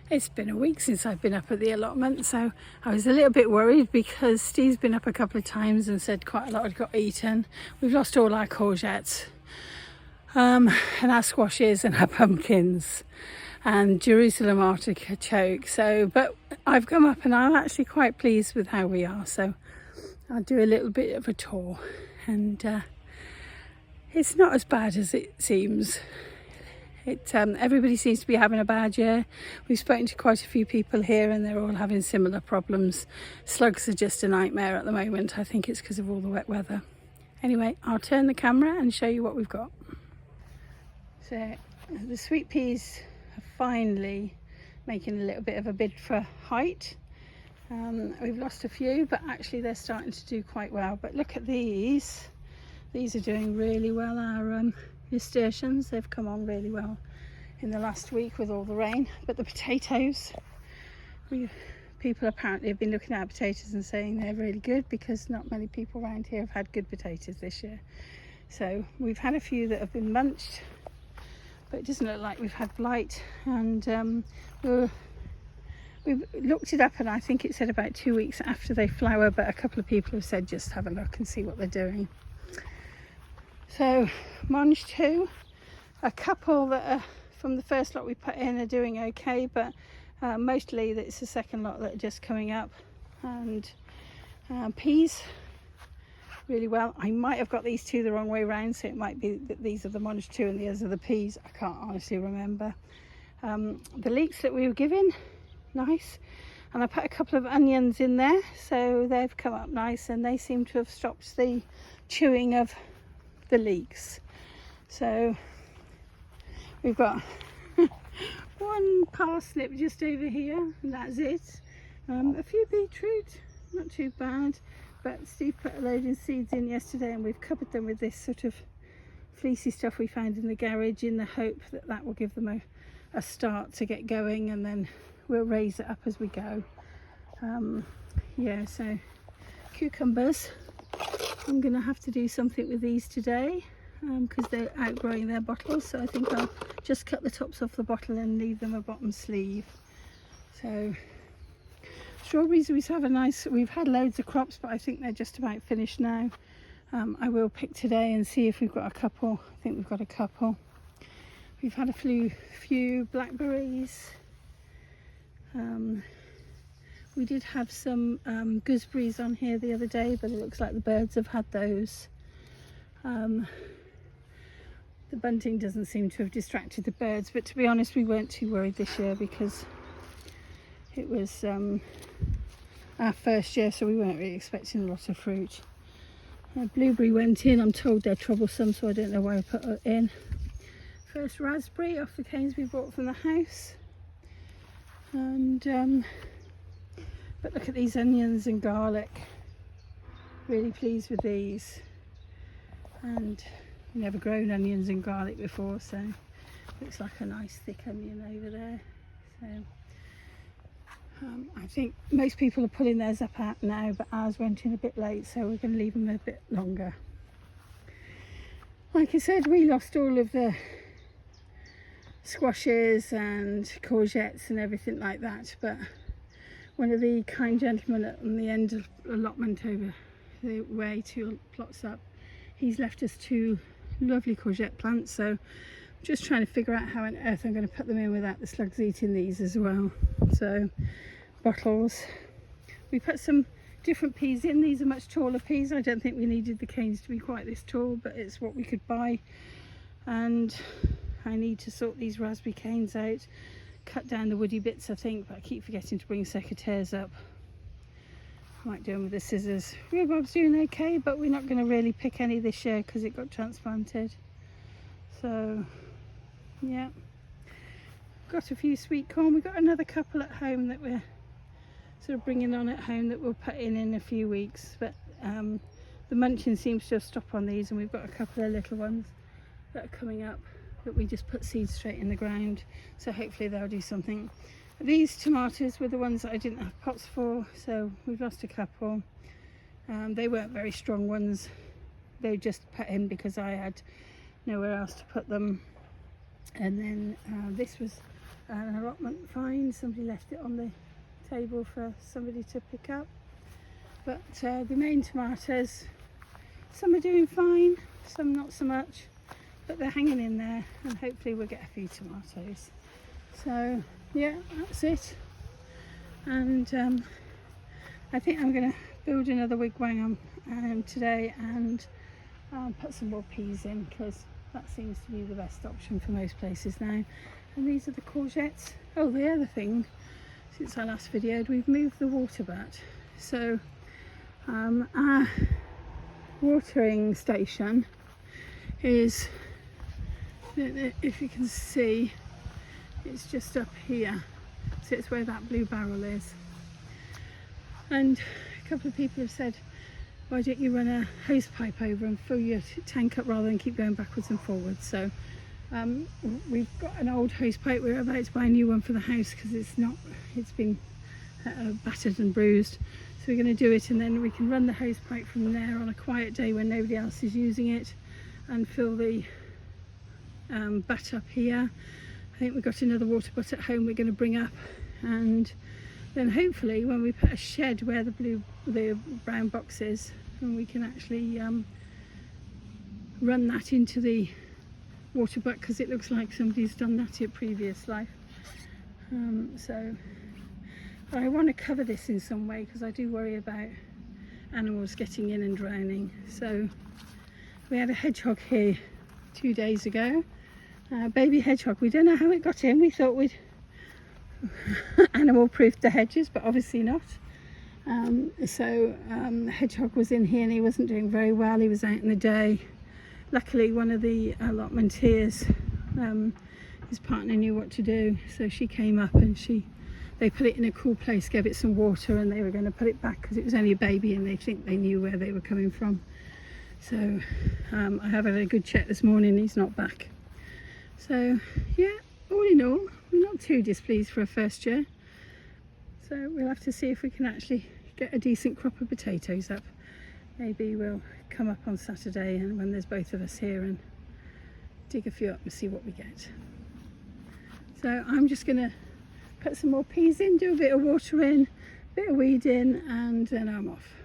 It's been a week since I've been up at the allotment, so I was a little bit worried because Steve's been up a couple of times and said quite a lot had got eaten. We've lost all our courgettes, and our squashes and our pumpkins and Jerusalem artichoke. But I've come up and I'm actually quite pleased with how we are, so I'll do a little bit of a tour, and it's not as bad as it seems. Everybody seems to be having a bad year. We've spoken to quite a few people here and they're all having similar problems. Slugs are just a nightmare at the moment. I think it's because of all the wet weather. Anyway, I'll turn the camera and show you what we've got. So the sweet peas are finally making a little bit of a bid for height. We've lost a few, but actually they're starting to do quite well. But look at these. These are doing really well. Our nasturtiums, they've come on really well in the last week with all the rain. But the potatoes, people apparently have been looking at our potatoes and saying they're really good because not many people around here have had good potatoes this year. So we've had a few that have been munched, but it doesn't look like we've had blight. And we've looked it up and I think it said about 2 weeks after they flower, but a couple of people have said just have a look and see what they're doing. So Monge 2, a couple that are from the first lot we put in are doing okay, but mostly it's the second lot that are just coming up. And peas, really well. I might have got these two the wrong way around, so it might be that these are the Monge 2 and the others are the peas. I can't honestly remember. The leeks that we were given, nice. And I put a couple of onions in there, so they've come up nice and they seem to have stopped the chewing of the leeks. So we've got one parsnip just over here and that's it. A few beetroot, not too bad, but Steve put a load of seeds in yesterday and we've covered them with this sort of fleecy stuff we found in the garage in the hope that that will give them a start to get going, and then we'll raise it up as we go. So cucumbers, I'm going to have to do something with these today because they're outgrowing their bottles, so I think I'll just cut the tops off the bottle and leave them a bottom sleeve. So strawberries, we've had loads of crops, but I think they're just about finished now. I will pick today and see if we've got a couple. I think we've got a couple. We've had a few blackberries. We did have some gooseberries on here the other day, but it looks like the birds have had those. The bunting doesn't seem to have distracted the birds, but to be honest, we weren't too worried this year because it was our first year, so we weren't really expecting a lot of fruit. Blueberry went in. I'm told they're troublesome, so I don't know why I put it in. First raspberry off the canes we bought from the house. And but look at these onions and garlic. Really pleased with these. And I've never grown onions and garlic before, so looks like a nice thick onion over there. So I think most people are pulling theirs up out now, but ours went in a bit late, so we're going to leave them a bit longer. Like I said, we lost all of the squashes and courgettes and everything like that, but one of the kind gentlemen on the end of allotment over the way 2 plots up, he's left us 2 lovely courgette plants, so I'm just trying to figure out how on earth I'm going to put them in without the slugs eating these as well. So bottles, we put some different peas in. These are much taller peas. I don't think we needed the canes to be quite this tall, but it's what we could buy. And I need to sort these raspberry canes out, cut down the woody bits I think, but I keep forgetting to bring secateurs up. I might do them with the scissors. Rhubarb's doing okay, but we're not going to really pick any this year because it got transplanted. So yeah, got a few sweet corn. We've got another couple at home that we're sort of bringing on at home that we'll put in a few weeks, but the munching seems to have stopped on these, and we've got a couple of little ones that are coming up that we just put seeds straight in the ground, so hopefully they'll do something. These tomatoes were the ones that I didn't have pots for, so we've lost a couple. They weren't very strong ones, they were just put in because I had nowhere else to put them. And then this was an allotment find. Somebody left it on the table for somebody to pick up. But the main tomatoes, some are doing fine, some not so much, but they're hanging in there, and hopefully we'll get a few tomatoes. So yeah, that's it. And I think I'm going to build another wigwam today and put some more peas in, because that seems to be the best option for most places now. And these are the courgettes. Oh, the other thing, since our last video, we've moved the water bat. So our watering station is, if you can see, it's just up here. So it's where that blue barrel is. And a couple of people have said, why don't you run a hose pipe over and fill your tank up rather than keep going backwards and forwards. So we've got an old hose pipe. We're about to buy a new one for the house because it's been battered and bruised. So we're going to do it, and then we can run the hose pipe from there on a quiet day when nobody else is using it, and fill the bat up here. I think we've got another water butt at home we're going to bring up, and then hopefully when we put a shed where the brown box is, and we can actually run that into the water butt, because it looks like somebody's done that in previous life. So I want to cover this in some way, because I do worry about animals getting in and drowning. So we had a hedgehog here 2 days ago, baby hedgehog. We don't know how it got in. We thought we'd animal proof the hedges, but obviously not. The hedgehog was in here and he wasn't doing very well. He was out in the day. Luckily one of the allotmenteers, his partner, knew what to do, so she came up and they put it in a cool place, gave it some water, and they were going to put it back because it was only a baby and they think they knew where they were coming from. So I have had a good check this morning. He's not back. So yeah, all in all, we're not too displeased for a first year. So we'll have to see if we can actually get a decent crop of potatoes up. Maybe we'll come up on Saturday, and when there's both of us here, and dig a few up and see what we get. So I'm just going to put some more peas in, do a bit of water in, a bit of weed in, and then I'm off.